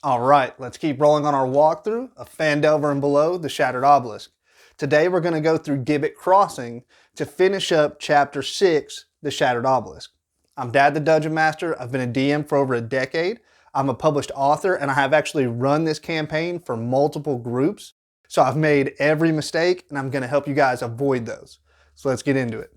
Alright, let's keep rolling on our walkthrough of Phandelver and Below, the Shattered Obelisk. Today we're going to go through Gibbet Crossing to finish up Chapter 6, the Shattered Obelisk. I'm Dad the Dungeon Master, I've been a DM for over a decade, I'm a published author, and I have actually run this campaign for multiple groups. So I've made every mistake, and I'm going to help you guys avoid those. So let's get into it.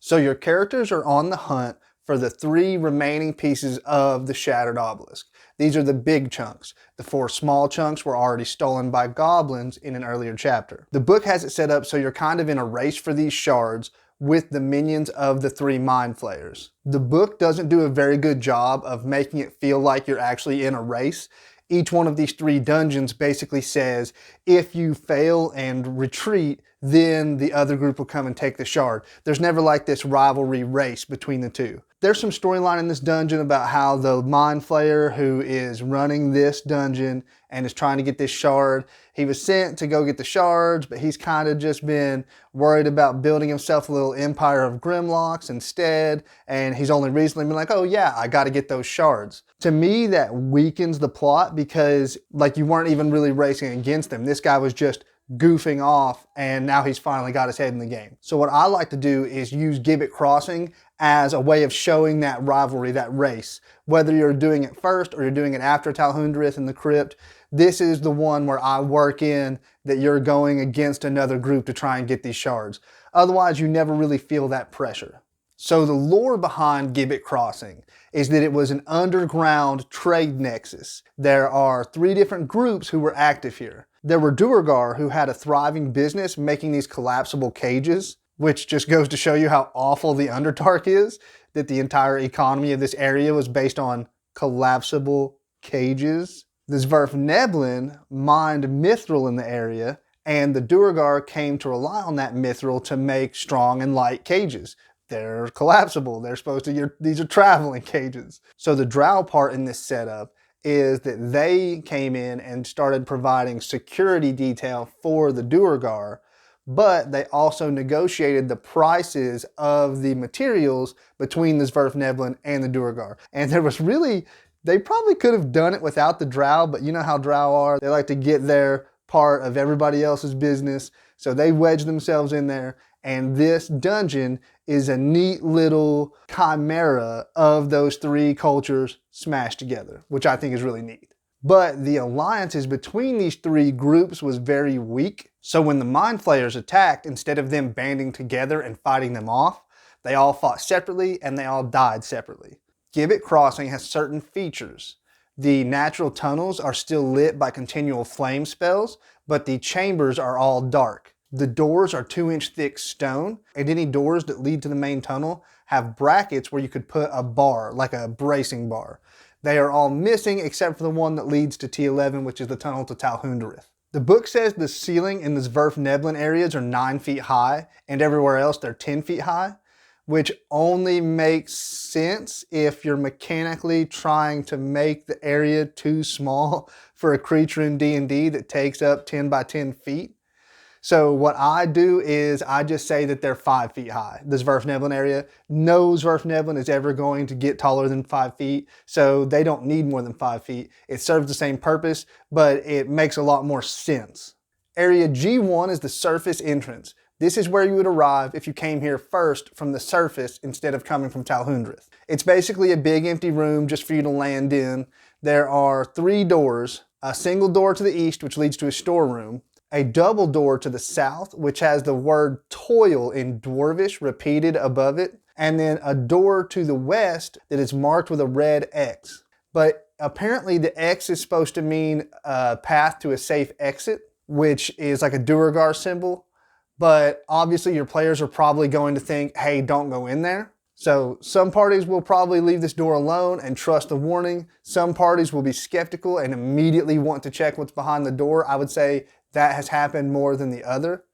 So your characters are on the hunt for the 3 remaining pieces of the Shattered Obelisk. These are the big chunks. The 4 small chunks were already stolen by goblins in an earlier chapter. The book has it set up so you're kind of in a race for these shards with the minions of the 3 Mind Flayers. The book doesn't do a very good job of making it feel like you're actually in a race. Each one of these 3 dungeons basically says, if you fail and retreat, then the other group will come and take the shard. There's never like this rivalry race between the 2. There's some storyline in this dungeon about how the Mind Flayer who is running this dungeon and is trying to get this shard, he was sent to go get the shards, but he's kind of just been worried about building himself a little empire of Grimlocks instead, and he's only recently been like, oh yeah, I gotta get those shards. To me, that weakens the plot because like you weren't even really racing against him. This guy was just goofing off and now he's finally got his head in the game. So what I like to do is use Gibbet Crossing as a way of showing that rivalry, that race. Whether you're doing it first or you're doing it after Talhundereth in the crypt, this is the one where I work in that you're going against another group to try and get these shards. Otherwise, you never really feel that pressure. So the lore behind Gibbet Crossing is that it was an underground trade nexus. There are 3 different groups who were active here. There were Duergar, who had a thriving business making these collapsible cages, which just goes to show you how awful the Underdark is, that the entire economy of this area was based on collapsible cages. The Svirfneblin mined Mithral in the area, and the Duergar came to rely on that Mithral to make strong and light cages. They're collapsible. They're supposed to, these are traveling cages. So the Drow part in this setup is that they came in and started providing security detail for the Duergar, but they also negotiated the prices of the materials between the Svirfneblin and the Duergar. And there was really, they probably could have done it without the Drow, but you know how Drow are. They like to get their part of everybody else's business. So they wedged themselves in there. And this dungeon is a neat little chimera of those 3 cultures smashed together, which I think is really neat. But the alliances between these 3 groups was very weak. So when the Mind Flayers attacked, instead of them banding together and fighting them off, they all fought separately and they all died separately. Gibbet Crossing has certain features. The natural tunnels are still lit by continual flame spells, but the chambers are all dark. The doors are 2-inch thick stone, and any doors that lead to the main tunnel have brackets where you could put a bar, like a bracing bar. They are all missing except for the one that leads to T11, which is the tunnel to Talhundereth. The book says the ceiling in the Svirfneblin areas are 9 feet high, and everywhere else they're 10 feet high, which only makes sense if you're mechanically trying to make the area too small for a creature in D&D that takes up 10 by 10 feet. So what I do is I just say that they're 5 feet high. The Svirfneblin area, no Svirfneblin is ever going to get taller than 5 feet, so they don't need more than 5 feet. It serves the same purpose, but it makes a lot more sense. Area G1 is the surface entrance. This is where you would arrive if you came here first from the surface instead of coming from Talhundereth. It's basically a big empty room just for you to land in. There are 3 doors, a single door to the east which leads to a storeroom, a double door to the south, which has the word toil in Dwarvish repeated above it, and then a door to the west that is marked with a red X. But apparently the X is supposed to mean a path to a safe exit, which is like a Duergar symbol. But obviously your players are probably going to think, hey, don't go in there. So some parties will probably leave this door alone and trust the warning. Some parties will be skeptical and immediately want to check what's behind the door. I would say that has happened more than the other.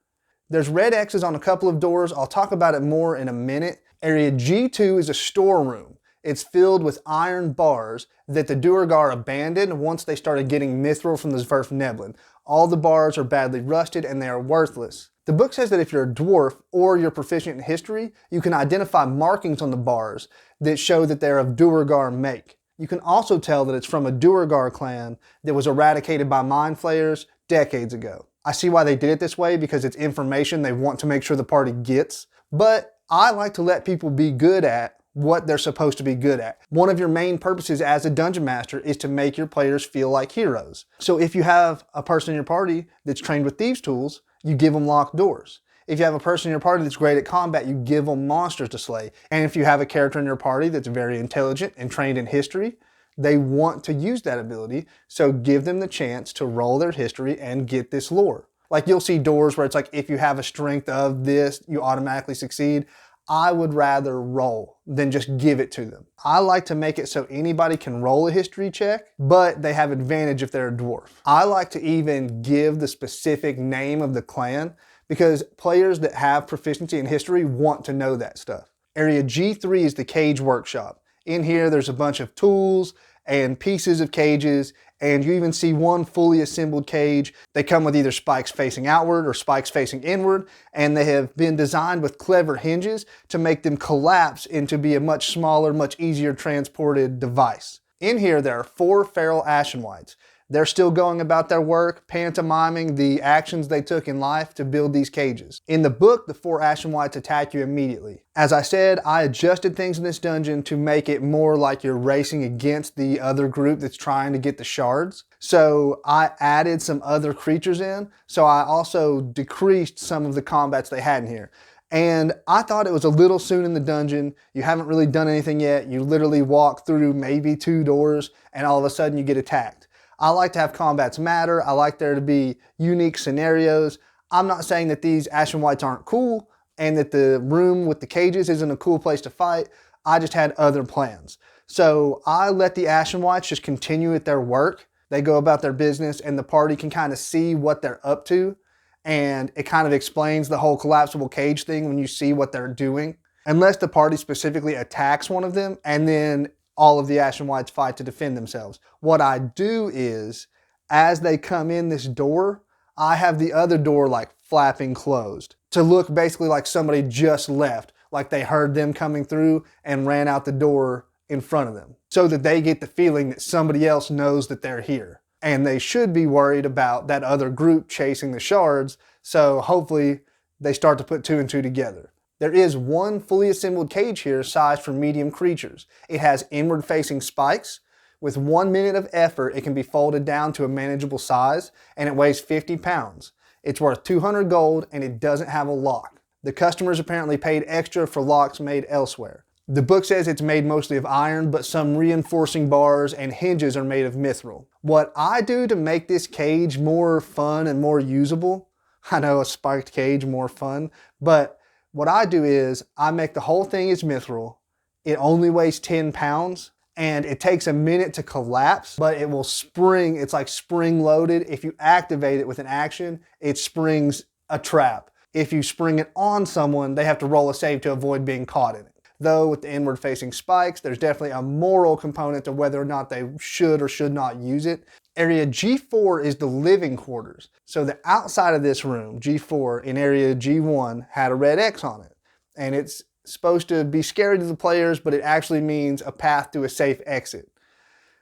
There's red X's on a couple of doors. I'll talk about it more in a minute. Area G2 is a storeroom. It's filled with iron bars that the Duergar abandoned once they started getting Mithral from the Svirfneblin. All the bars are badly rusted and they are worthless. The book says that if you're a dwarf or you're proficient in history, you can identify markings on the bars that show that they're of Duergar make. You can also tell that it's from a Duergar clan that was eradicated by Mind Flayers decades ago. I see why they did it this way because it's information they want to make sure the party gets, but I like to let people be good at what they're supposed to be good at. One of your main purposes as a dungeon master is to make your players feel like heroes. So if you have a person in your party that's trained with thieves' tools, you give them locked doors. If you have a person in your party that's great at combat, you give them monsters to slay. And if you have a character in your party that's very intelligent and trained in history, they want to use that ability, so give them the chance to roll their history and get this lore. Like you'll see doors where it's like, if you have a strength of this, you automatically succeed. I would rather roll than just give it to them. I like to make it so anybody can roll a history check, but they have advantage if they're a dwarf. I like to even give the specific name of the clan because players that have proficiency in history want to know that stuff. Area G3 is the cage workshop. In here, there's a bunch of tools and pieces of cages, and you even see one fully assembled cage. They come with either spikes facing outward or spikes facing inward, and they have been designed with clever hinges to make them collapse into be a much smaller, much easier transported device. In here, there are 4 feral Ashen Whites. They're still going about their work, pantomiming the actions they took in life to build these cages. In the book, the 4 Ashen Whites attack you immediately. As I said, I adjusted things in this dungeon to make it more like you're racing against the other group that's trying to get the shards. So I added some other creatures in, so I also decreased some of the combats they had in here. And I thought it was a little soon in the dungeon. You haven't really done anything yet. You literally walk through maybe 2 doors and all of a sudden you get attacked. I like to have combats matter. I like there to be unique scenarios. I'm not saying that these Ashen Whites aren't cool and that the room with the cages isn't a cool place to fight. I just had other plans. So I let the Ashen Whites just continue at their work. They go about their business and the party can kind of see what they're up to. And it kind of explains the whole collapsible cage thing when you see what they're doing. Unless the party specifically attacks one of them and then all of the Ashen Whites fight to defend themselves. What I do is, as they come in this door, I have the other door like flapping closed to look basically like somebody just left, like they heard them coming through and ran out the door in front of them, so that they get the feeling that somebody else knows that they're here. And they should be worried about that other group chasing the shards, so hopefully they start to put 2 and 2 together. There is one fully assembled cage here sized for medium creatures. It has inward facing spikes. With 1 minute of effort, it can be folded down to a manageable size, and it weighs 50 pounds. It's worth 200 gold and it doesn't have a lock. The customers apparently paid extra for locks made elsewhere. The book says it's made mostly of iron, but some reinforcing bars and hinges are made of Mithral. What I do to make this cage more fun and more usable, I know a spiked cage more fun, but what I do is I make the whole thing as Mithral. It only weighs 10 pounds and it takes a minute to collapse, but it will spring. It's like spring loaded. If you activate it with an action, it springs a trap. If you spring it on someone, they have to roll a save to avoid being caught in it. Though with the inward facing spikes, there's definitely a moral component to whether or not they should or should not use it. Area G4 is the living quarters. So the outside of this room, G4, in area G1 had a red X on it. And it's supposed to be scary to the players, but it actually means a path to a safe exit.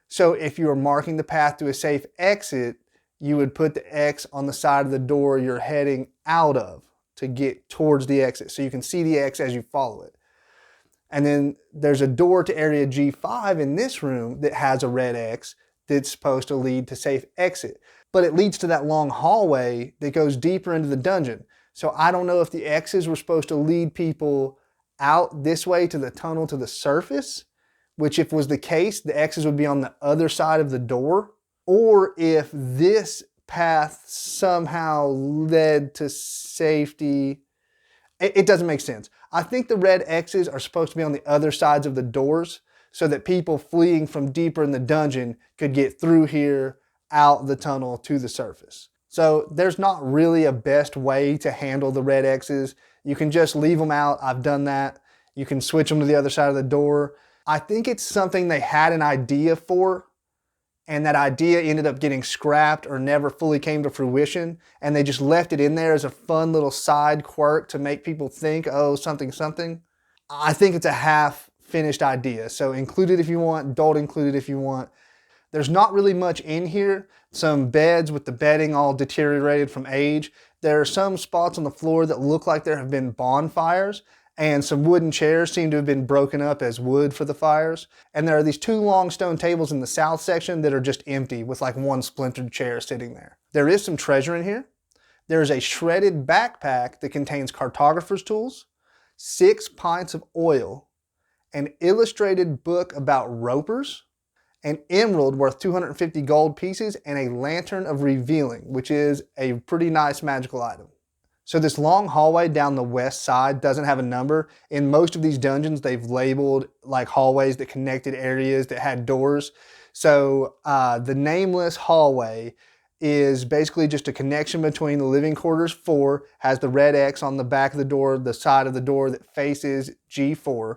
So if you are marking the path to a safe exit, you would put the X on the side of the door you're heading out of to get towards the exit. So you can see the X as you follow it. And then there's a door to area G5 in this room that has a red X that's supposed to lead to safe exit. But it leads to that long hallway that goes deeper into the dungeon. So I don't know if the X's were supposed to lead people out this way to the tunnel to the surface, which if was the case, the X's would be on the other side of the door, or if this path somehow led to safety. It doesn't make sense. I think the red X's are supposed to be on the other sides of the doors so that people fleeing from deeper in the dungeon could get through here, out the tunnel to the surface. So there's not really a best way to handle the red X's. You can just leave them out. I've done that. You can switch them to the other side of the door. I think it's something they had an idea for and that idea ended up getting scrapped or never fully came to fruition, and they just left it in there as a fun little side quirk to make people think, oh, something, something. I think it's a half-finished idea, so include it if you want, don't include it if you want. There's not really much in here. Some beds with the bedding all deteriorated from age. There are some spots on the floor that look like there have been bonfires, and some wooden chairs seem to have been broken up as wood for the fires. And there are these 2 long stone tables in the south section that are just empty with like 1 splintered chair sitting there. There is some treasure in here. There is a shredded backpack that contains cartographer's tools, 6 pints of oil, an illustrated book about ropers, an emerald worth 250 gold pieces, and a lantern of revealing, which is a pretty nice magical item. So this long hallway down the west side doesn't have a number. In most of these dungeons, they've labeled like hallways that connected areas that had doors. So the nameless hallway is basically just a connection between the living quarters 4, has the red X on the back of the door, the side of the door that faces G4,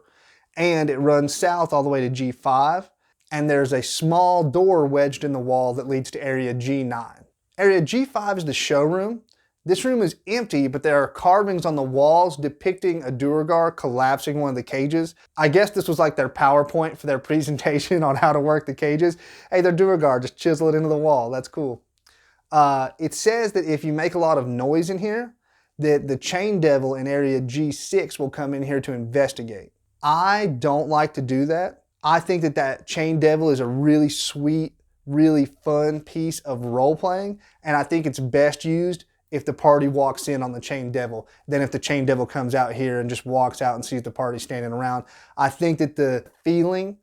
and it runs south all the way to G5. And there's a small door wedged in the wall that leads to area G9. Area G5 is the showroom. This room is empty, but there are carvings on the walls depicting a Duergar collapsing one of the cages. I guess this was like their PowerPoint for their presentation on how to work the cages. Hey, they're Duergar, just chisel it into the wall, that's cool. It says that if you make a lot of noise in here, that the Chain Devil in area G6 will come in here to investigate. I don't like to do that. I think that that Chain Devil is a really sweet, really fun piece of role-playing, and I think it's best used if the party walks in on the Chain Devil than if the Chain Devil comes out here and just walks out and sees the party standing around. I think that the feeling,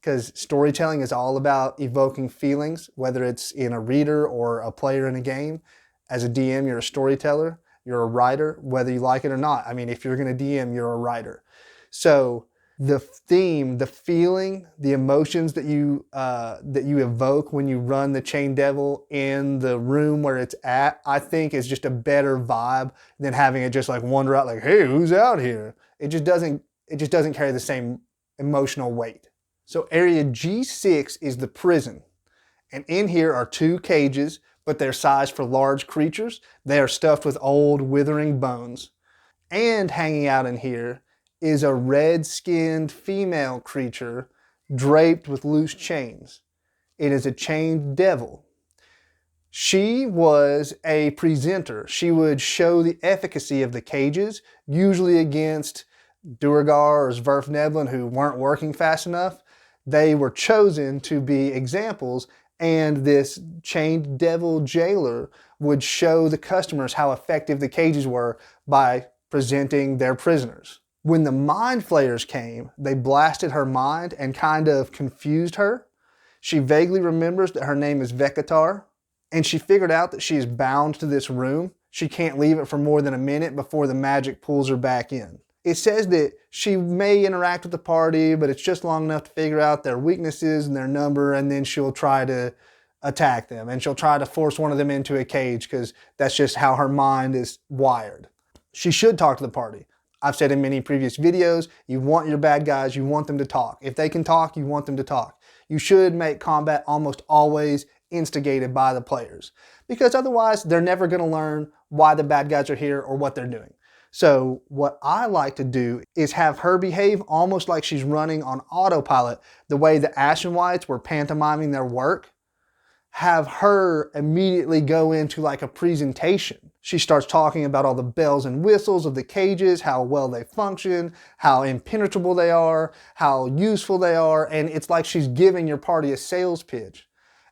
because storytelling is all about evoking feelings, whether it's in a reader or a player in a game. As a DM, you're a storyteller, you're a writer, whether you like it or not. I mean, if you're going to DM, you're a writer. So the theme, the feeling, the emotions that you evoke when you run the Chain Devil in the room where it's at, I think is just a better vibe than having it just like wander out like, hey, who's out here? It just doesn't carry the same emotional weight. So area G6 is the prison. And in here are 2 cages, but they're sized for large creatures. They are stuffed with old withering bones. And hanging out in here is a red-skinned female creature draped with loose chains. It is a chained devil. She was a presenter. She would show the efficacy of the cages, usually against Duergar or Svirfneblin who weren't working fast enough. They were chosen to be examples, and this chained devil jailer would show the customers how effective the cages were by presenting their prisoners. When the Mind Flayers came, they blasted her mind and kind of confused her. She vaguely remembers that her name is Vithar, and she figured out that she is bound to this room. She can't leave it for more than a minute before the magic pulls her back in. It says that she may interact with the party, but it's just long enough to figure out their weaknesses and their number, and then she'll try to attack them, and she'll try to force one of them into a cage because that's just how her mind is wired. She should talk to the party. I've said in many previous videos, you want your bad guys, you want them to talk. If they can talk, you want them to talk. You should make combat almost always instigated by the players, because otherwise they're never going to learn why the bad guys are here or what they're doing. So what I like to do is have her behave almost like she's running on autopilot, the way the Ashen Whites were pantomiming their work. Have her immediately go into like a presentation. She starts talking about all the bells and whistles of the cages, how well they function, how impenetrable they are, how useful they are, and it's like she's giving your party a sales pitch.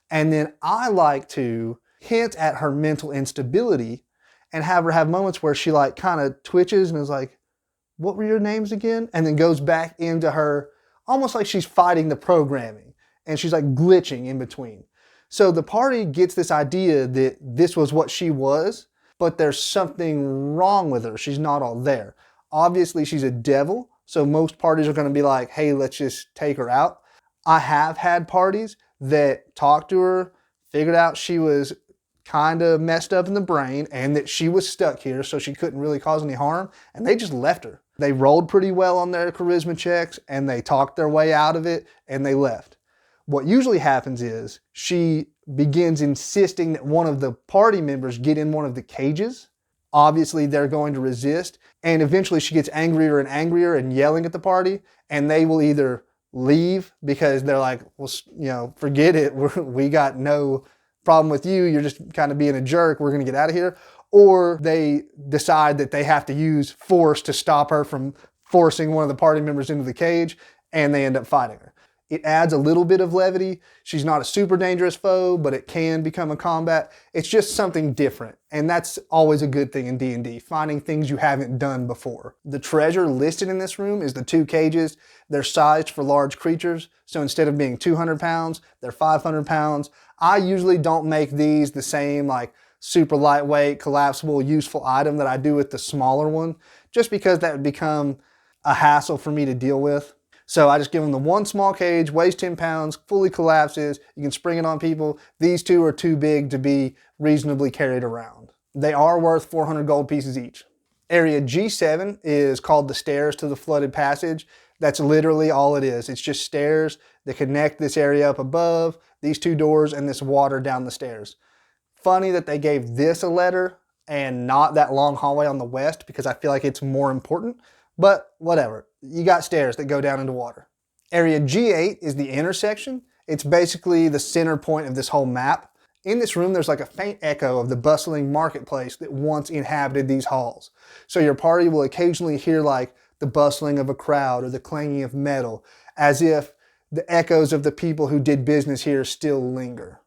And then I like to hint at her mental instability and have her have moments where she like kind of twitches and is like, what were your names again? And then goes back into her, almost like she's fighting the programming, and she's like glitching in between. So the party gets this idea that this was what she was, but there's something wrong with her. She's not all there. Obviously, she's a devil, so most parties are going to be like, hey, let's just take her out. I have had parties that talked to her, figured out she was kind of messed up in the brain and that she was stuck here, so she couldn't really cause any harm, and they just left her. They rolled pretty well on their charisma checks, and they talked their way out of it, and they left. What usually happens is she begins insisting that one of the party members get in one of the cages. Obviously, they're going to resist, and eventually she gets angrier and angrier and yelling at the party, and they will either leave because they're like, well, you know, forget it. We got no problem with you. You're just kind of being a jerk. We're going to get out of here. Or they decide that they have to use force to stop her from forcing one of the party members into the cage, and they end up fighting her. It adds a little bit of levity. She's not a super dangerous foe, but it can become a combat. It's just something different, and that's always a good thing in D&D, finding things you haven't done before. The treasure listed in this room is the 2 cages. They're sized for large creatures, so instead of being 200 pounds, they're 500 pounds. I usually don't make these the same like super lightweight, collapsible, useful item that I do with the smaller one, just because that would become a hassle for me to deal with. So I just give them the 1 small cage, weighs 10 pounds, fully collapses. You can spring it on people. These 2 are too big to be reasonably carried around. They are worth 400 gold pieces each. Area G7 is called the stairs to the flooded passage. That's literally all it is. It's just stairs that connect this area up above, these 2 doors, and this water down the stairs. Funny that they gave this a letter and not that long hallway on the west, because I feel like it's more important, but whatever. You got stairs that go down into water. Area G8 is the intersection. It's basically the center point of this whole map. In this room, there's like a faint echo of the bustling marketplace that once inhabited these halls. So your party will occasionally hear like the bustling of a crowd or the clanging of metal, as if the echoes of the people who did business here still linger.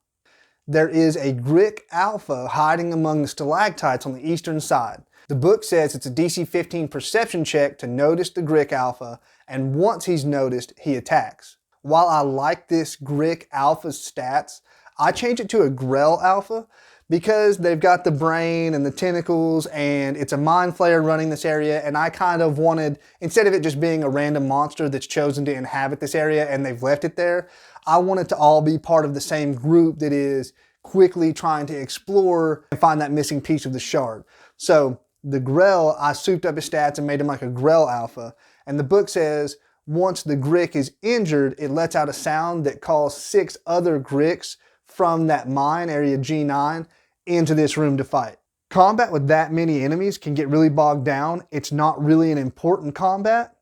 There is a Grick alpha hiding among the stalactites on the eastern side. The book says it's a DC 15 perception check to notice the Grick alpha, and once he's noticed, he attacks. While I like this Grick alpha's stats, I change it to a Grell alpha because they've got the brain and the tentacles, and it's a Mind Flayer running this area, and I kind of wanted, instead of it just being a random monster that's chosen to inhabit this area and they've left it there, I want it to all be part of the same group that is quickly trying to explore and find that missing piece of the shard. So the Grell, I souped up his stats and made him like a Grell alpha, and the book says once the Grick is injured, it lets out a sound that calls 6 other Gricks from that mine, area G9, into this room to fight. Combat with that many enemies can get really bogged down. It's not really an important combat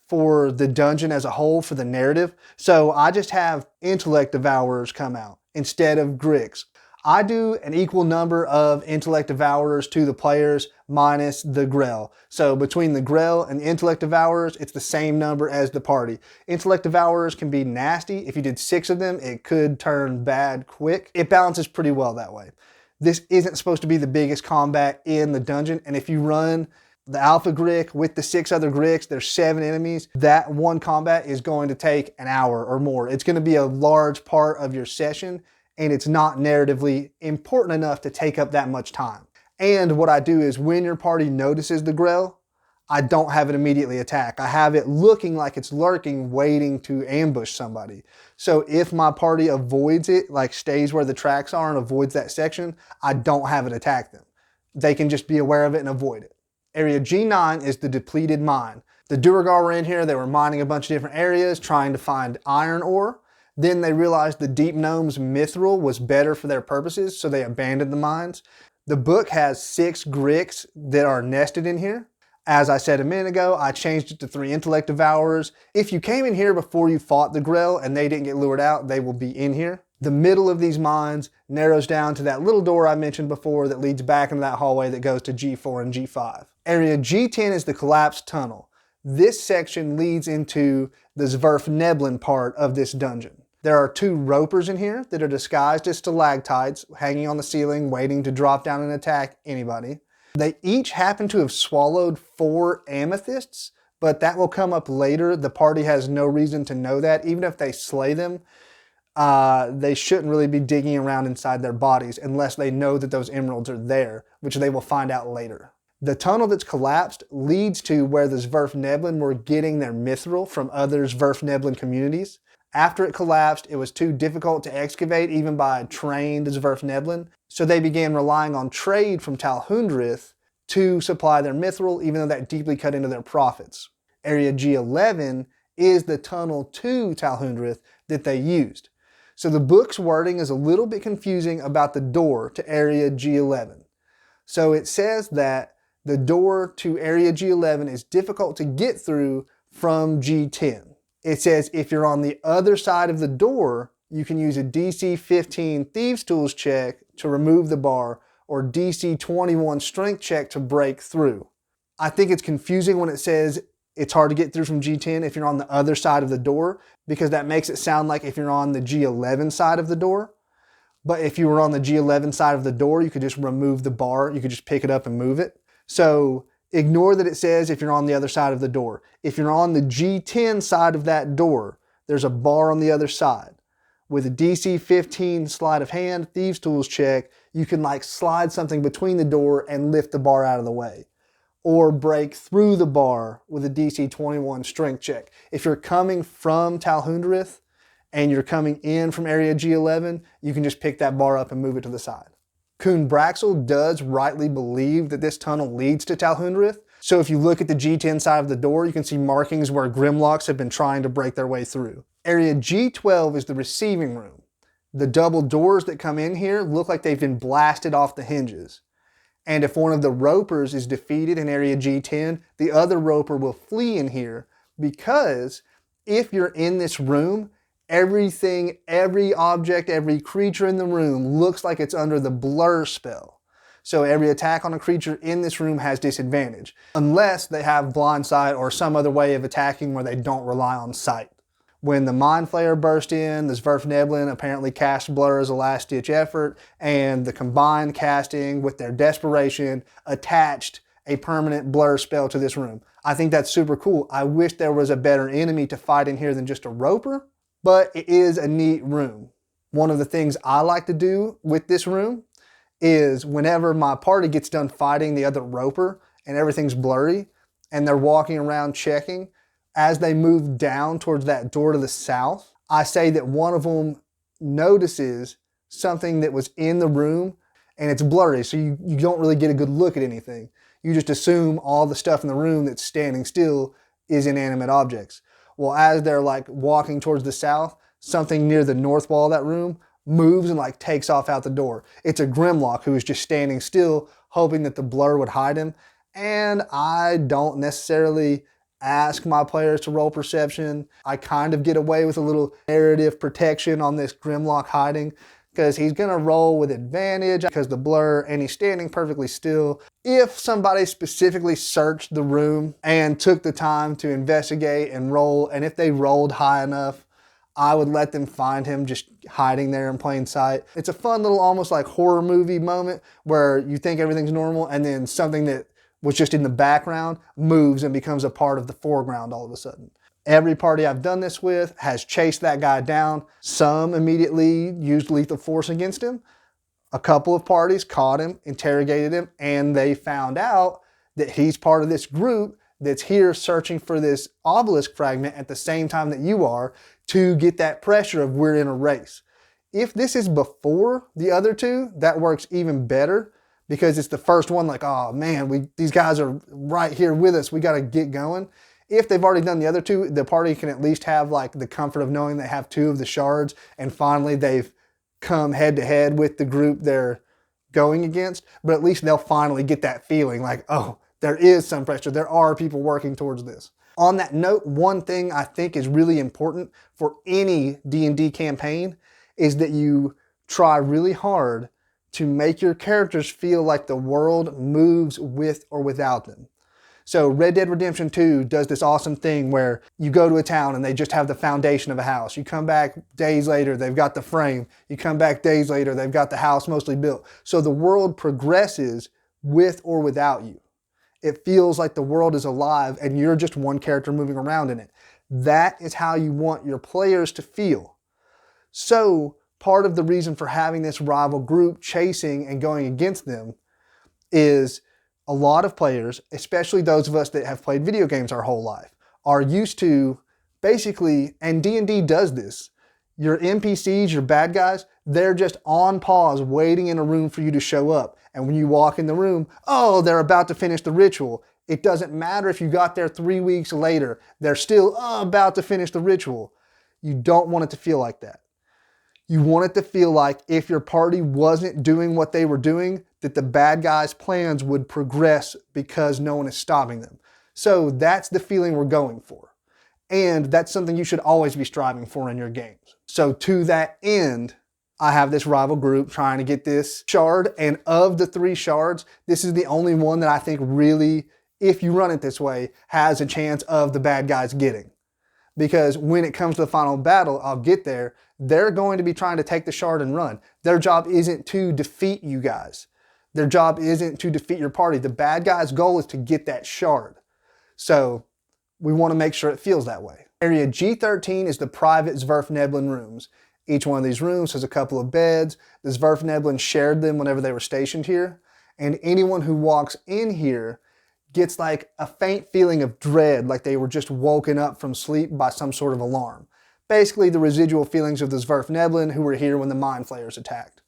for the dungeon as a whole, for the narrative. So I just have Intellect Devourers come out instead of Gricks. I do an equal number of Intellect Devourers to the players minus the Grell. So between the Grell and the Intellect Devourers, it's the same number as the party. Intellect Devourers can be nasty. If you did 6 of them, it could turn bad quick. It balances pretty well that way. This isn't supposed to be the biggest combat in the dungeon, and if you run the Alpha Grick with the 6 other Gricks, there's 7 enemies, that one combat is going to take an hour or more. It's going to be a large part of your session, and it's not narratively important enough to take up that much time. And what I do is when your party notices the Grell, I don't have it immediately attack. I have it looking like it's lurking, waiting to ambush somebody. So if my party avoids it, like stays where the tracks are and avoids that section, I don't have it attack them. They can just be aware of it and avoid it. Area G9 is the Depleted mine. The Duergar were in here, they were mining a bunch of different areas, trying to find iron ore. Then they realized the Deep Gnome's Mithral was better for their purposes, so they abandoned the mines. The book has 6 Gricks that are nested in here. As I said a minute ago, I changed it to 3 Intellect Devourers. If you came in here before you fought the Grell and they didn't get lured out, they will be in here. The middle of these mines narrows down to that little door I mentioned before that leads back into that hallway that goes to G4 and G5. Area G10 is the Collapsed Tunnel. This section leads into the Svirfneblin part of this dungeon. There are 2 ropers in here that are disguised as stalactites hanging on the ceiling waiting to drop down and attack anybody. They each happen to have swallowed 4 amethysts, but that will come up later. The party has no reason to know that. Even if they slay them, they shouldn't really be digging around inside their bodies unless they know that those emeralds are there, which they will find out later. The tunnel that's collapsed leads to where the Svirfneblin were getting their Mithral from other Svirfneblin communities. After it collapsed, it was too difficult to excavate even by a trained Svirfneblin, so they began relying on trade from Talhundereth to supply their Mithral, even though that deeply cut into their profits. Area G11 is the tunnel to Talhundereth that they used. So the book's wording is a little bit confusing about the door to Area G11. So it says that the door to Area G11 is difficult to get through from G10. It says if you're on the other side of the door, you can use a DC 15 Thieves Tools check to remove the bar or DC 21 Strength check to break through. I think it's confusing when it says it's hard to get through from G10 if you're on the other side of the door, because that makes it sound like if you're on the G11 side of the door. But if you were on the G11 side of the door, you could just remove the bar. You could just pick it up and move it. So ignore that it says if you're on the other side of the door. If you're on the G10 side of that door, there's a bar on the other side. With a DC 15 sleight of hand Thieves Tools check, you can like slide something between the door and lift the bar out of the way. Or break through the bar with a DC 21 Strength check. If you're coming from Talhundereth and you're coming in from Area G11, you can just pick that bar up and move it to the side. Kuhn Braxel does rightly believe that this tunnel leads to Talhundereth. So if you look at the G10 side of the door, you can see markings where Grimlocks have been trying to break their way through. Area G12 is the receiving room. The double doors that come in here look like they've been blasted off the hinges. And if one of the ropers is defeated in Area G10, the other roper will flee in here, because if you're in this room, everything, every object, every creature in the room looks like it's under the blur spell. So every attack on a creature in this room has disadvantage, unless they have blind sight or some other way of attacking where they don't rely on sight. When the Mind Flayer burst in, the Svirfneblin apparently cast Blur as a last-ditch effort, and the combined casting with their desperation attached a permanent Blur spell to this room. I think that's super cool. I wish there was a better enemy to fight in here than just a roper, but it is a neat room. One of the things I like to do with this room is whenever my party gets done fighting the other roper and everything's blurry and they're walking around checking, as they move down towards that door to the south, I say that one of them notices something that was in the room and it's blurry, so you don't really get a good look at anything. You just assume all the stuff in the room that's standing still is inanimate objects. Well, as they're like walking towards the south, something near the north wall of that room moves and like takes off out the door. It's a Grimlock who is just standing still, hoping that the blur would hide him. And I don't necessarily ask my players to roll perception. I kind of get away with a little narrative protection on this Grimlock hiding, because he's gonna roll with advantage because the blur, and he's standing perfectly still. If somebody specifically searched the room and took the time to investigate and roll, and if they rolled high enough, I would let them find him just hiding there in plain sight. It's a fun little almost like horror movie moment where you think everything's normal and then something that was just in the background moves and becomes a part of the foreground all of a sudden. Every party I've done this with has chased that guy down. Some immediately used lethal force against him. A couple of parties caught him, interrogated him, and they found out that he's part of this group that's here searching for this obelisk fragment at the same time that you are, to get that pressure of we're in a race. If this is before the other two, that works even better, because it's the first one like, oh man, these guys are right here with us, we gotta get going. If they've already done the other two, the party can at least have like the comfort of knowing they have two of the shards, and finally they've come head to head with the group they're going against, but at least they'll finally get that feeling like, oh, there is some pressure, there are people working towards this. On that note, one thing I think is really important for any D&D campaign is that you try really hard to make your characters feel like the world moves with or without them. So Red Dead Redemption 2 does this awesome thing where you go to a town and they just have the foundation of a house. You come back days later, they've got the frame. You come back days later, they've got the house mostly built. So the world progresses with or without you. It feels like the world is alive and you're just one character moving around in it. That is how you want your players to feel. So part of the reason for having this rival group chasing and going against them is a lot of players, especially those of us that have played video games our whole life, are used to basically, and D&D does this, your NPCs, your bad guys, they're just on pause waiting in a room for you to show up. And when you walk in the room, oh, they're about to finish the ritual. It doesn't matter if you got there 3 weeks later, they're still about to finish the ritual. You don't want it to feel like that. You want it to feel like if your party wasn't doing what they were doing, that the bad guys' plans would progress because no one is stopping them. So that's the feeling we're going for. And that's something you should always be striving for in your games. So to that end, I have this rival group trying to get this shard, and of the 3 shards, this is the only one that I think really, if you run it this way, has a chance of the bad guys getting. Because when it comes to the final battle, I'll get there, they're going to be trying to take the shard and run. Their job isn't to defeat you guys. Their job isn't to defeat your party. The bad guy's goal is to get that shard. So we want to make sure it feels that way. Area G13 is the private Svirfneblin rooms. Each one of these rooms has a couple of beds. The Svirfneblin shared them whenever they were stationed here. And anyone who walks in here gets like a faint feeling of dread, like they were just woken up from sleep by some sort of alarm. Basically the residual feelings of the Svirfneblin who were here when the Mind Flayers attacked.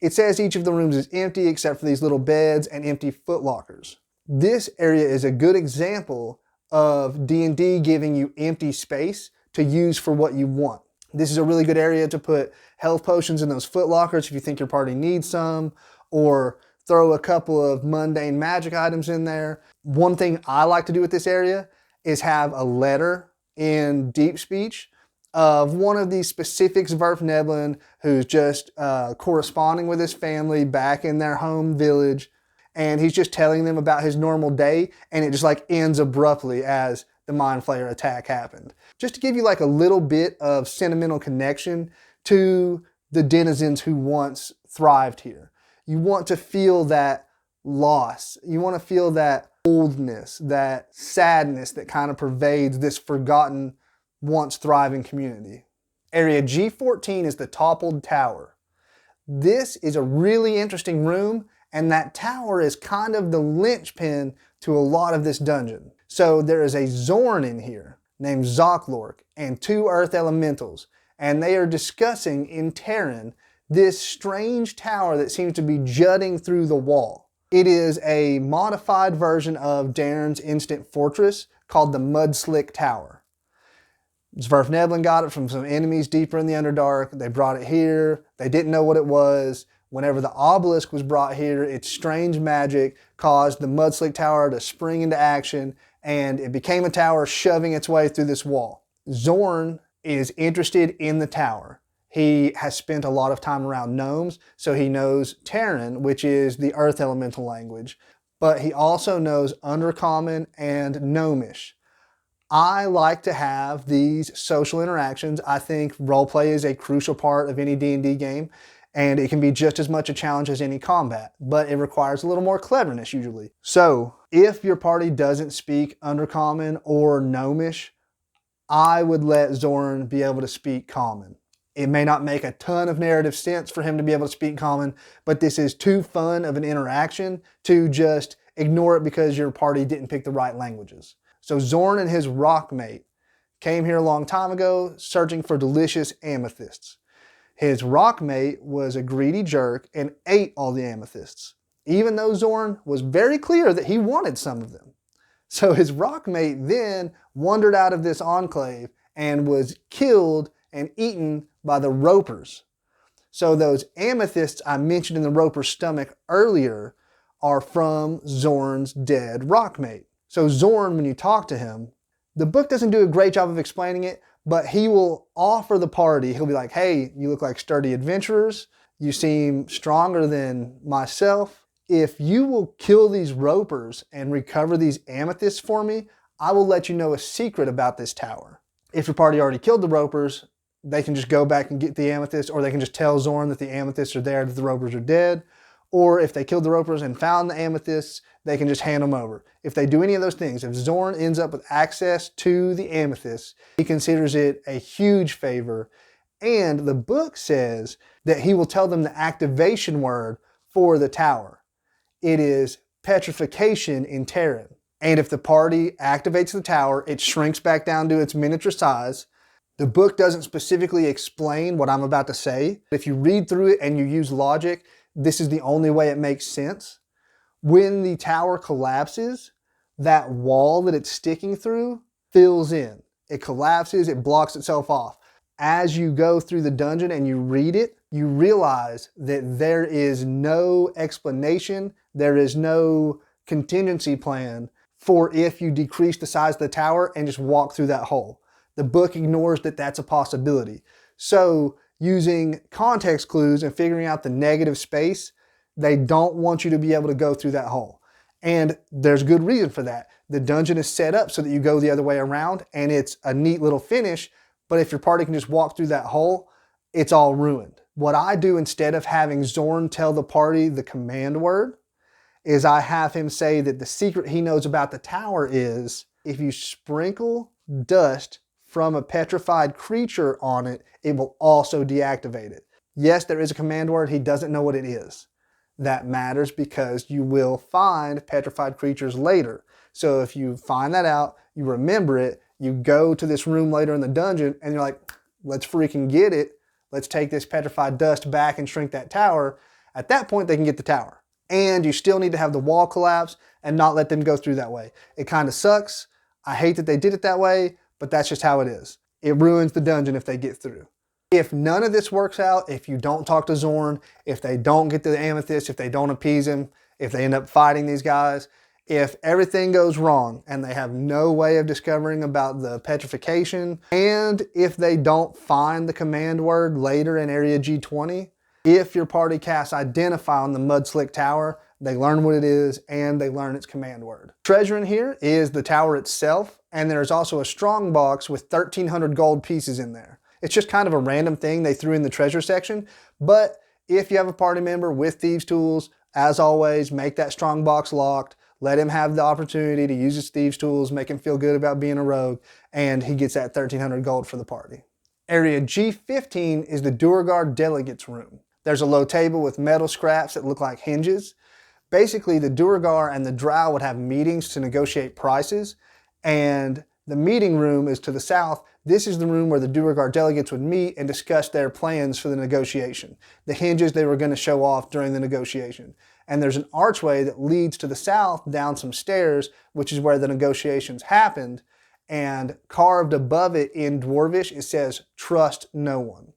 It says each of the rooms is empty except for these little beds and empty footlockers. This area is a good example of D&D giving you empty space to use for what you want. This is a really good area to put health potions in those footlockers if you think your party needs some, or throw a couple of mundane magic items in there. One thing I like to do with this area is have a letter in deep speech of one of these specific Svirfneblin who's just corresponding with his family back in their home village, and he's just telling them about his normal day, and it just like ends abruptly as the Mind Flayer attack happened. Just to give you like a little bit of sentimental connection to the denizens who once thrived here. You want to feel that loss. You want to feel that oldness, that sadness that kind of pervades this forgotten, once thriving community. Area G14 is the toppled tower. This is a really interesting room, and that tower is kind of the linchpin to a lot of this dungeon. So there is a Xorn in here named Zachor and 2 earth elementals, and they are discussing in Terran this strange tower that seems to be jutting through the wall. It is a modified version of Darren's instant fortress called the Mudslick Tower. Svirfneblin got it from some enemies deeper in the Underdark. They brought it here. They didn't know what it was. Whenever the obelisk was brought here, its strange magic caused the Mudslick Tower to spring into action, and it became a tower shoving its way through this wall. Xorn is interested in the tower. He has spent a lot of time around gnomes, so he knows Terran, which is the earth elemental language, but he also knows Undercommon and Gnomish. I like to have these social interactions. I think roleplay is a crucial part of any D&D game, and it can be just as much a challenge as any combat, but it requires a little more cleverness usually. So if your party doesn't speak Undercommon or Gnomish, I would let Xorn be able to speak Common. It may not make a ton of narrative sense for him to be able to speak Common, but this is too fun of an interaction to just ignore it because your party didn't pick the right languages. So Xorn and his rock mate came here a long time ago searching for delicious amethysts. His rock mate was a greedy jerk and ate all the amethysts, even though Xorn was very clear that he wanted some of them. So his rock mate then wandered out of this enclave and was killed and eaten by the Ropers. So those amethysts I mentioned in the Roper's stomach earlier are from Xorn's dead rock mate. So Xorn, when you talk to him, the book doesn't do a great job of explaining it, but he will offer the party. He'll be like, hey, you look like sturdy adventurers. You seem stronger than myself. If you will kill these Ropers and recover these amethysts for me, I will let you know a secret about this tower. If your party already killed the Ropers, they can just go back and get the amethyst, or they can just tell Xorn that the amethysts are there, that the Ropers are dead. Or if they killed the Ropers and found the amethysts, they can just hand them over. If they do any of those things, if Xorn ends up with access to the amethysts, he considers it a huge favor. And the book says that he will tell them the activation word for the tower. It is petrification in Terran. And if the party activates the tower, it shrinks back down to its miniature size. The book doesn't specifically explain what I'm about to say. If you read through it and you use logic, this is the only way it makes sense. When the tower collapses, that wall that it's sticking through fills in. It collapses, it blocks itself off. As you go through the dungeon and you read it, you realize that there is no explanation, there is no contingency plan for if you decrease the size of the tower and just walk through that hole. The book ignores that that's a possibility. So using context clues and figuring out the negative space, they don't want you to be able to go through that hole. And there's good reason for that. The dungeon is set up so that you go the other way around, and it's a neat little finish, but if your party can just walk through that hole, it's all ruined. What I do instead of having Xorn tell the party the command word is I have him say that the secret he knows about the tower is if you sprinkle dust from a petrified creature on it, it will also deactivate it. Yes, there is a command word. He doesn't know what it is. That matters because you will find petrified creatures later. So if you find that out, you remember it, you go to this room later in the dungeon and you're like, let's freaking get it. Let's take this petrified dust back and shrink that tower. At that point, they can get the tower. And you still need to have the wall collapse and not let them go through that way. It kind of sucks. I hate that they did it that way, but that's just how it is. It ruins the dungeon if they get through. If none of this works out, if you don't talk to Xorn, if they don't get to the amethyst, if they don't appease him, if they end up fighting these guys, if everything goes wrong and they have no way of discovering about the petrification, and if they don't find the command word later in Area G20, if your party casts Identify on the Mudslick Tower, they learn what it is and they learn its command word. Treasure in here is the tower itself, and there's also a strong box with 1,300 gold pieces in there. It's just kind of a random thing they threw in the treasure section, but if you have a party member with thieves tools, as always, make that strong box locked. Let him have the opportunity to use his thieves tools, make him feel good about being a rogue, and he gets that 1,300 gold for the party. Area G15 is the Duergar Delegates Room. There's a low table with metal scraps that look like hinges. Basically, the Duergar and the Drow would have meetings to negotiate prices, and the meeting room is to the south. This is the room where the Duergar delegates would meet and discuss their plans for the negotiation, the hinges they were going to show off during the negotiation. And there's an archway that leads to the south down some stairs, which is where the negotiations happened. And carved above it in Dwarvish, it says, "Trust no one."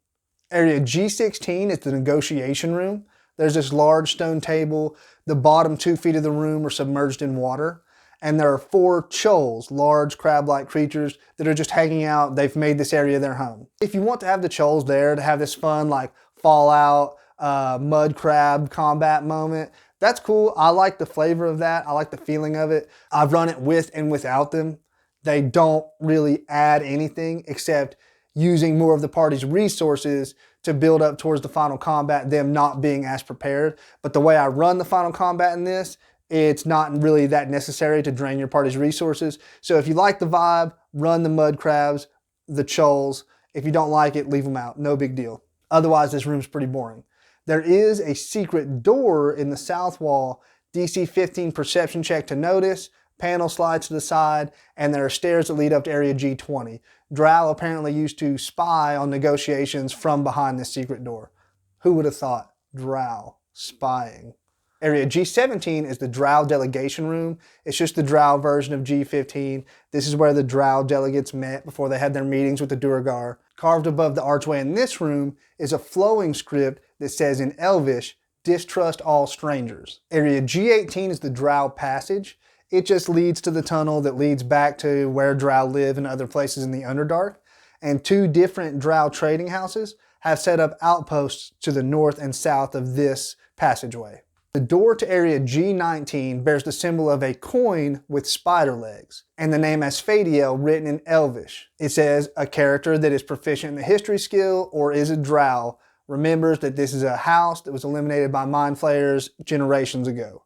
Area G16 is the negotiation room. There's this large stone table. The bottom 2 feet of the room are submerged in water. And there are 4 chols, large crab-like creatures that are just hanging out. They've made this area their home. If you want to have the chols there to have this fun like Fallout, mud crab combat moment, that's cool. I like the flavor of that. I like the feeling of it. I've run it with and without them. They don't really add anything except using more of the party's resources to build up towards the final combat, them not being as prepared. But the way I run the final combat in this, it's not really that necessary to drain your party's resources. So if you like the vibe, run the mud crabs, the chols. If you don't like it, leave them out. No big deal. Otherwise, this room's pretty boring. There is a secret door in the south wall, DC 15 perception check to notice, panel slides to the side, and there are stairs that lead up to Area G20. Drow apparently used to spy on negotiations from behind this secret door. Who would have thought? Drow spying. Area G17 is the Drow delegation room. It's just the Drow version of G15. This is where the Drow delegates met before they had their meetings with the Duergar. Carved above the archway in this room is a flowing script that says in Elvish, "Distrust all strangers." Area G18 is the Drow passage. It just leads to the tunnel that leads back to where Drow live and other places in the Underdark. And 2 different Drow trading houses have set up outposts to the north and south of this passageway. The door to Area G19 bears the symbol of a coin with spider legs and the name Asfadiel written in Elvish. It says a character that is proficient in the history skill or is a Drow remembers that this is a house that was eliminated by Mind Flayers generations ago.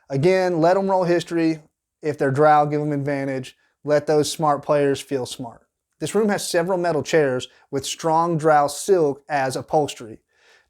Again, let them roll history. If they're Drow, give them advantage. Let those smart players feel smart. This room has several metal chairs with strong Drow silk as upholstery.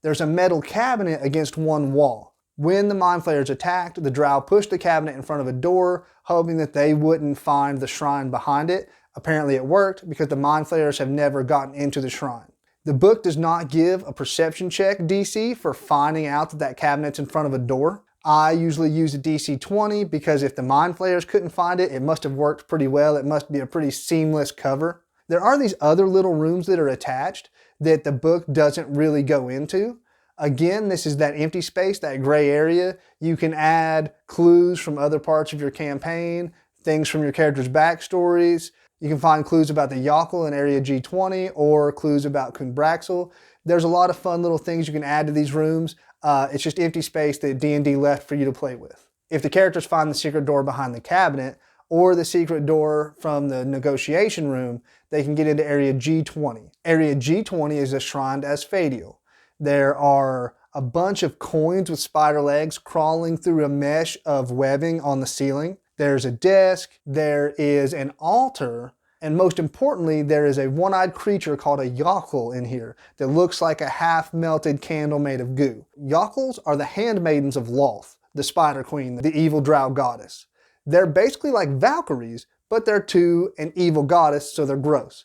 There's a metal cabinet against one wall. When the Mind Flayers attacked, the Drow pushed the cabinet in front of a door, hoping that they wouldn't find the shrine behind it. Apparently it worked because the Mind Flayers have never gotten into the shrine. The book does not give a perception check DC for finding out that that cabinet's in front of a door. I usually use a DC 20 because if the Mind Flayers couldn't find it, it must have worked pretty well. It must be a pretty seamless cover. There are these other little rooms that are attached that the book doesn't really go into. Again, this is that empty space, that gray area. You can add clues from other parts of your campaign, things from your characters' backstories. You can find clues about the Yochlol in Area G20 or clues about Kunbraxel. There's a lot of fun little things you can add to these rooms. It's just empty space that D&D left for you to play with. If the characters find the secret door behind the cabinet or the secret door from the negotiation room, they can get into Area G20. Area G20 is a shrine to Asfadiel. There are a bunch of coins with spider legs crawling through a mesh of webbing on the ceiling. There's a desk, there is an altar, and most importantly, there is a one-eyed creature called a Yochlol in here that looks like a half-melted candle made of goo. Yochlols are the handmaidens of Lolth, the Spider Queen, the evil Drow goddess. They're basically like Valkyries, but they're too an evil goddess, so they're gross.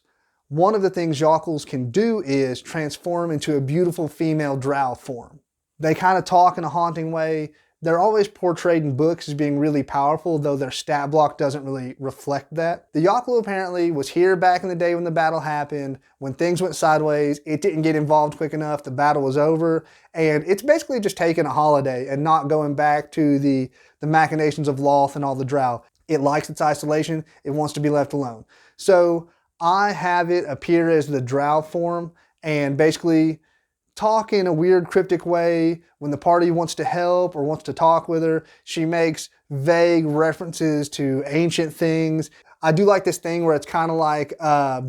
One of the things Yochlols can do is transform into a beautiful female Drow form. They kind of talk in a haunting way. They're always portrayed in books as being really powerful, though their stat block doesn't really reflect that. The Yochlol apparently was here back in the day when the battle happened. When things went sideways, it didn't get involved quick enough, the battle was over, and it's basically just taking a holiday and not going back to the machinations of Lolth and all the Drow. It likes its isolation, it wants to be left alone. So I have it appear as the Drow form and basically talk in a weird cryptic way. When the party wants to help or wants to talk with her, she makes vague references to ancient things. I do like this thing where it's kind of like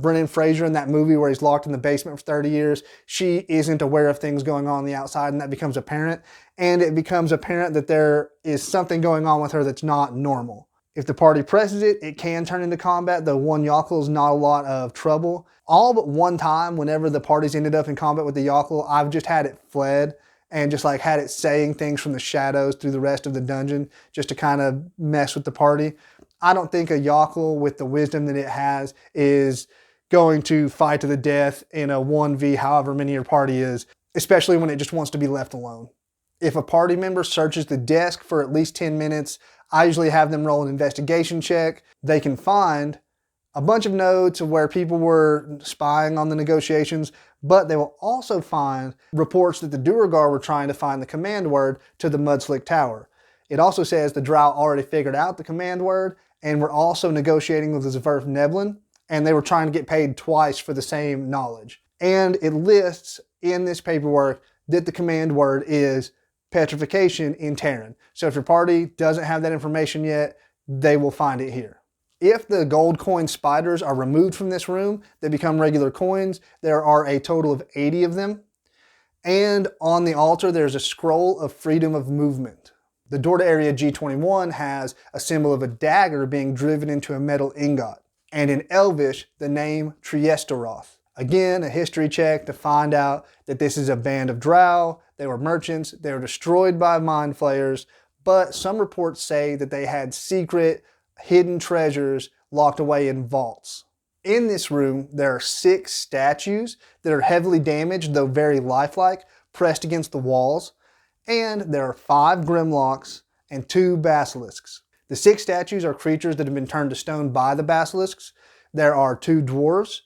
Brendan Fraser in that movie where he's locked in the basement for 30 years. She isn't aware of things going on the outside, and that becomes apparent. And it becomes apparent that there is something going on with her that's not normal. If the party presses it, it can turn into combat, though one Yochlol is not a lot of trouble. All but one time, whenever the parties ended up in combat with the Yochlol, I've just had it fled and just like had it saying things from the shadows through the rest of the dungeon just to kind of mess with the party. I don't think a Yochlol with the wisdom that it has is going to fight to the death in a 1v however many your party is, especially when it just wants to be left alone. If a party member searches the desk for at least 10 minutes, I usually have them roll an investigation check. They can find a bunch of notes of where people were spying on the negotiations, but they will also find reports that the Duergar were trying to find the command word to the Mudslick Tower. It also says the Drow already figured out the command word and were also negotiating with the Svirfneblin, and they were trying to get paid twice for the same knowledge. And it lists in this paperwork that the command word is petrification in Terran. So if your party doesn't have that information yet, they will find it here. If the gold coin spiders are removed from this room, they become regular coins. There are a total of 80 of them. And on the altar, there's a scroll of freedom of movement. The door to Area G21 has a symbol of a dagger being driven into a metal ingot. And in Elvish, the name Triesteroth. Again, a history check to find out that this is a band of Drow. They were merchants. They were destroyed by Mind Flayers, but some reports say that they had secret, hidden treasures locked away in vaults. In this room, there are 6 statues that are heavily damaged, though very lifelike, pressed against the walls, and there are 5 Grimlocks and 2 Basilisks. The 6 statues are creatures that have been turned to stone by the Basilisks. There are 2 dwarves,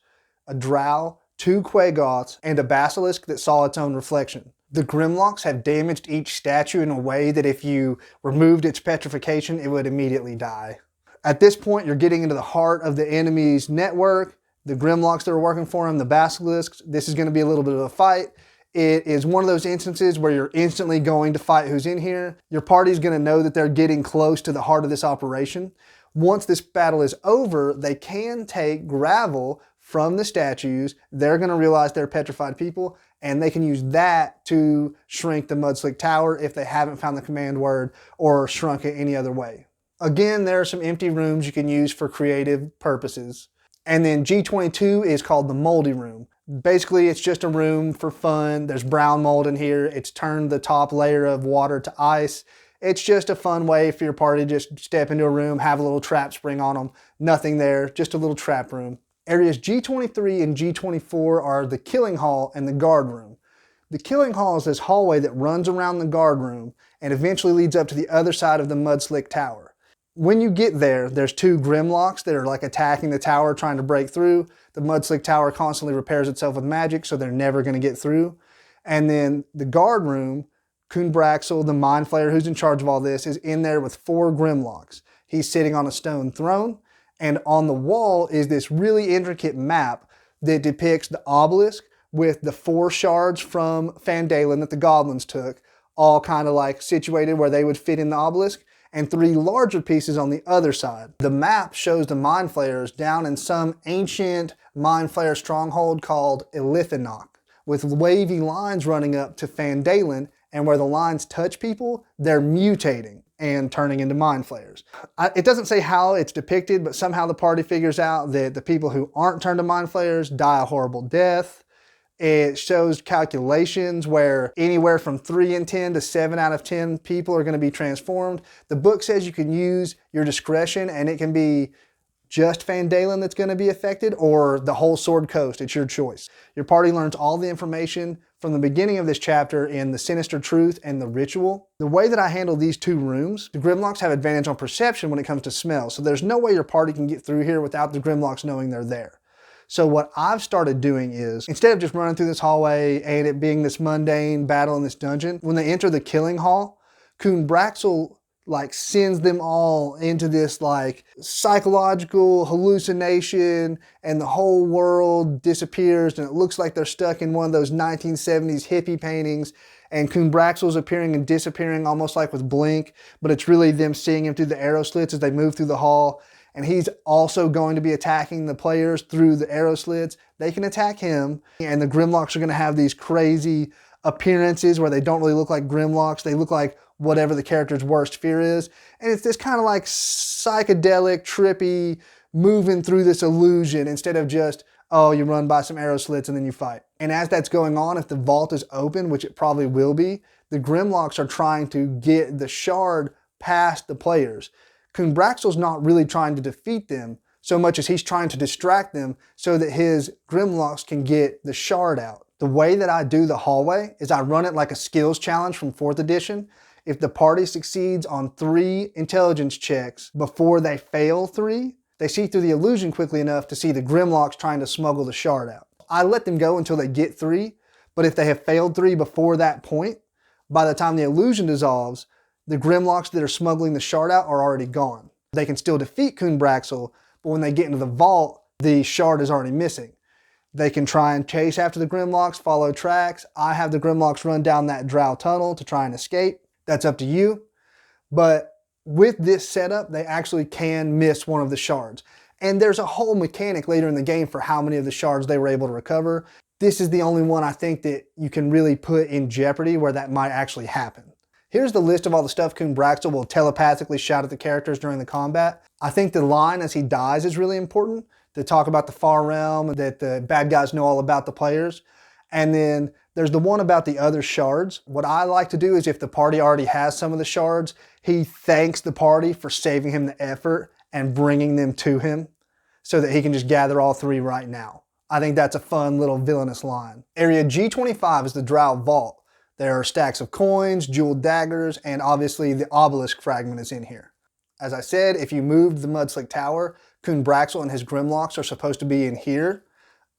a drow, 2 Quagoths, and a basilisk that saw its own reflection. The Grimlocks have damaged each statue in a way that if you removed its petrification, it would immediately die. At this point, you're getting into the heart of the enemy's network. The Grimlocks that are working for him, the basilisks, this is going to be a little bit of a fight. It is one of those instances where you're instantly going to fight who's in here. Your party's going to know that they're getting close to the heart of this operation. Once this battle is over, they can take gravel from the statues. They're going to realize they're petrified people, and they can use that to shrink the Mudslick Tower if they haven't found the command word or shrunk it any other way. Again, there are some empty rooms you can use for creative purposes. And then G22 is called the Moldy Room. Basically, it's just a room for fun. There's brown mold in here. It's turned the top layer of water to ice. It's just a fun way for your party to just step into a room, have a little trap spring on them. Nothing there, just a little trap room. Areas G23 and G24 are the Killing Hall and the Guard Room. The Killing Hall is this hallway that runs around the Guard Room and eventually leads up to the other side of the Mudslick Tower. When you get there, there's 2 Grimlocks that are like attacking the tower, trying to break through. The Mudslick Tower constantly repairs itself with magic, so they're never going to get through. And then the guard room, Kunbraxel, the Mind Flayer who's in charge of all this, is in there with 4 Grimlocks. He's sitting on a stone throne, and on the wall is this really intricate map that depicts the obelisk with the 4 shards from Phandelver that the goblins took, all kind of like situated where they would fit in the obelisk, and 3 larger pieces on the other side. The map shows the Mind Flayers down in some ancient Mind Flayer stronghold called Elithanok, with wavy lines running up to Phandelver, and where the lines touch people, they're mutating and turning into Mind Flayers. It doesn't say how it's depicted, but somehow the party figures out that the people who aren't turned to Mind Flayers die a horrible death. It shows calculations where anywhere from 3 in 10 to 7 out of 10 people are going to be transformed. The book says you can use your discretion, and it can be just Phandelver that's going to be affected, or the whole Sword Coast. It's your choice. Your party learns all the information from the beginning of this chapter in the Sinister Truth and the Ritual. The way that I handle these 2 rooms, the Grimlocks have advantage on perception when it comes to smell, so there's no way your party can get through here without the Grimlocks knowing they're there. So what I've started doing is, instead of just running through this hallway and it being this mundane battle in this dungeon, when they enter the killing hall, Kunbraxel like sends them all into this like psychological hallucination, and the whole world disappears, and it looks like they're stuck in one of those 1970s hippie paintings, and Kunbraxel's appearing and disappearing almost like with blink, but it's really them seeing him through the arrow slits as they move through the hall. And he's also going to be attacking the players through the arrow slits. They can attack him, and the Grimlocks are going to have these crazy appearances where they don't really look like Grimlocks. They look like whatever the character's worst fear is. And it's this kind of like psychedelic, trippy, moving through this illusion instead of just, oh, you run by some arrow slits and then you fight. And as that's going on, if the vault is open, which it probably will be, the Grimlocks are trying to get the shard past the players. Kunbraxel's not really trying to defeat them so much as he's trying to distract them so that his Grimlocks can get the shard out. The way that I do the hallway is I run it like a skills challenge from 4th edition. If the party succeeds on 3 intelligence checks before they fail 3, they see through the illusion quickly enough to see the Grimlocks trying to smuggle the shard out. I let them go until they get 3, but if they have failed 3 before that point, by the time the illusion dissolves, the Grimlocks that are smuggling the shard out are already gone. They can still defeat Kunbraxel, but when they get into the vault, the shard is already missing. They can try and chase after the Grimlocks, follow tracks. I have the Grimlocks run down that Drow tunnel to try and escape. That's up to you. But with this setup, they actually can miss one of the shards. And there's a whole mechanic later in the game for how many of the shards they were able to recover. This is the only one I think that you can really put in jeopardy where that might actually happen. Here's the list of all the stuff Kunbraxel will telepathically shout at the characters during the combat. I think the line as he dies is really important to talk about the Far Realm, that the bad guys know all about the players. And then there's the one about the other shards. What I like to do is if the party already has some of the shards, he thanks the party for saving him the effort and bringing them to him so that he can just gather all 3 right now. I think that's a fun little villainous line. Area G25 is the Drow Vault. There are stacks of coins, jeweled daggers, and obviously the obelisk fragment is in here. As I said, if you moved the Mudslick Tower, Kunbraxel and his Grimlocks are supposed to be in here.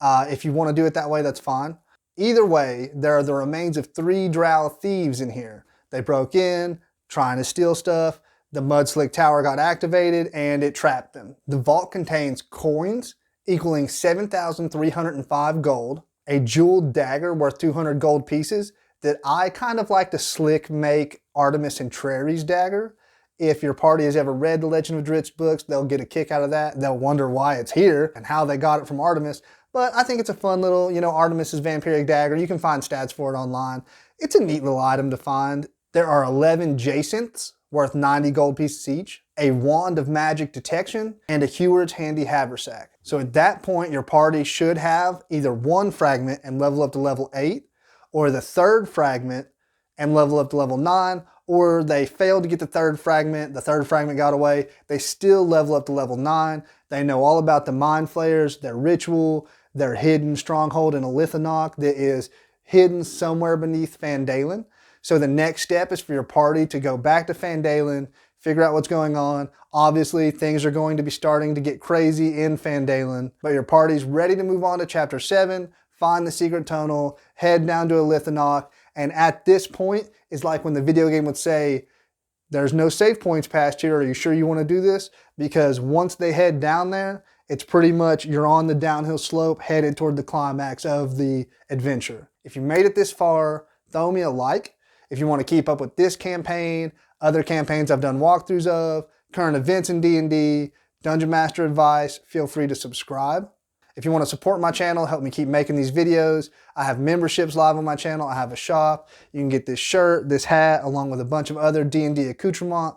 If you want to do it that way, that's fine. Either way, there are the remains of 3 Drow thieves in here. They broke in, trying to steal stuff. The Mudslick Tower got activated, and it trapped them. The vault contains coins equaling 7,305 gold, a jeweled dagger worth 200 gold pieces, that I kind of like to slick make Artemis and Trary's dagger. If your party has ever read the Legend of Drizzt books, they'll get a kick out of that. They'll wonder why it's here and how they got it from Artemis. But I think it's a fun little, Artemis's vampiric dagger. You can find stats for it online. It's a neat little item to find. There are 11 jacinths worth 90 gold pieces each, a wand of magic detection, and a Heward's handy haversack. So at that point, your party should have either 1 fragment and level up to level 8, or the 3rd fragment and level up to level 9, or they failed to get the 3rd fragment got away, they still level up to level 9. They know all about the Mind Flayers, their ritual, their hidden stronghold in Elithanok that is hidden somewhere beneath Phandelver. So the next step is for your party to go back to Phandelver, figure out what's going on. Obviously, things are going to be starting to get crazy in Phandelver, but your party's ready to move on to Chapter 7, find the secret tunnel, head down to Elithanok, and at this point is like when the video game would say, there's no save points past here, are you sure you want to do this? Because once they head down there, it's pretty much you're on the downhill slope headed toward the climax of the adventure. If you made it this far, throw me a like. If you want to keep up with this campaign, other campaigns I've done walkthroughs of, current events in D&D, Dungeon Master advice, feel free to subscribe. If you want to support my channel, help me keep making these videos, I have memberships live on my channel. I have a shop. You can get this shirt, this hat, along with a bunch of other D&D accoutrement.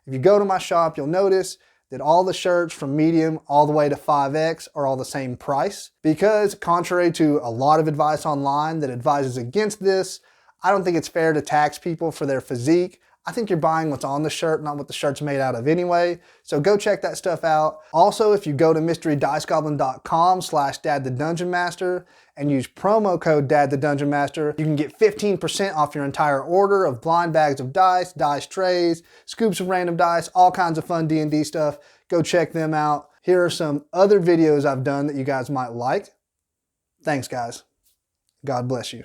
If you go to my shop, you'll notice that all the shirts from medium all the way to 5X are all the same price. Because contrary to a lot of advice online that advises against this, I don't think it's fair to tax people for their physique. I think you're buying what's on the shirt, not what the shirt's made out of anyway. So go check that stuff out. Also, if you go to mysterydicegoblin.com/dadthedungeonmaster and use promo code dadthedungeonmaster, you can get 15% off your entire order of blind bags of dice, dice trays, scoops of random dice, all kinds of fun D&D stuff. Go check them out. Here are some other videos I've done that you guys might like. Thanks, guys. God bless you.